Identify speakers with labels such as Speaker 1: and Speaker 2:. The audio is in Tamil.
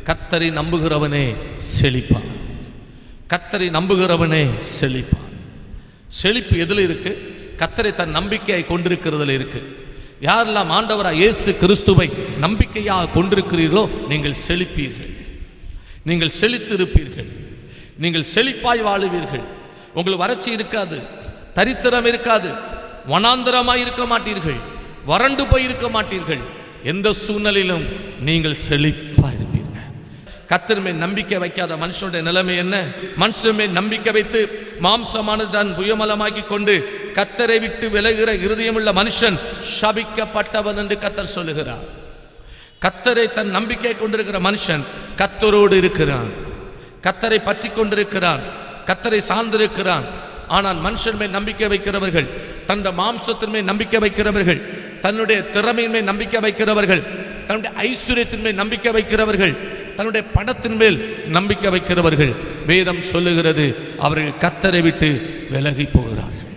Speaker 1: கர்த்தரை நம்புகிறவனே செழிப்பான். கர்த்தரை நம்புகிறவனே செழிப்பான். செழிப்பு எதில் இருக்கு? கர்த்தரை தன் நம்பிக்கையை கொண்டிருக்கிறதுல இருக்கு. யாரெல்லாம் ஆண்டவராக இயேசு கிறிஸ்துவை நம்பிக்கையாக கொண்டிருக்கிறீர்களோ நீங்கள் செழிப்பீர்கள், நீங்கள் செழித்திருப்பீர்கள், நீங்கள் செழிப்பாய் வாழுவீர்கள். உங்களுக்கு வறட்சி இருக்காது, தரித்திரம் இருக்காது, வனாந்தரமாய் இருக்க மாட்டீர்கள், வறண்டு போய் இருக்க மாட்டீர்கள். எந்த சூழ்நிலையிலும் நீங்கள் செழிப்பாய் இருப்பீர்கள். கர்த்தர் மேல் நம்பிக்கை வைக்காத மனுஷனுடைய நிலைமை என்ன? மனுஷன் மேல் நம்பிக்கை வைத்து மாம்சமானது தான் புயமலமாக்கி கொண்டு கர்த்தரை விட்டு விலகுகிற இருதயமுள்ள மனுஷன் சபிக்கப்பட்டவன் என்று கர்த்தர் சொல்லுகிறார். கர்த்தரை தன் நம்பிக்கை கொண்டிருக்கிற மனுஷன் கர்த்தரோடு இருக்கிறான், கர்த்தரை பற்றி கொண்டிருக்கிறான், கர்த்தரை சார்ந்திருக்கிறான். ஆனால் மனுஷன் மேல் நம்பிக்கை வைக்கிறவர்கள், தன்னுடைய மாம்சத்தின் மேல் நம்பிக்கை வைக்கிறவர்கள், தன்னுடைய திறமையின் மேல் நம்பிக்கை வைக்கிறவர்கள், தன்னுடைய ஐஸ்வர்யத்தின் மேல் நம்பிக்கை வைக்கிறவர்கள், தன்னுடைய பணத்தின் மேல் நம்பிக்கை வைக்கிறவர்கள், வேதம் சொல்லுகிறது அவர்கள் கர்த்தரை விட்டு விலகி போகிறார்கள்.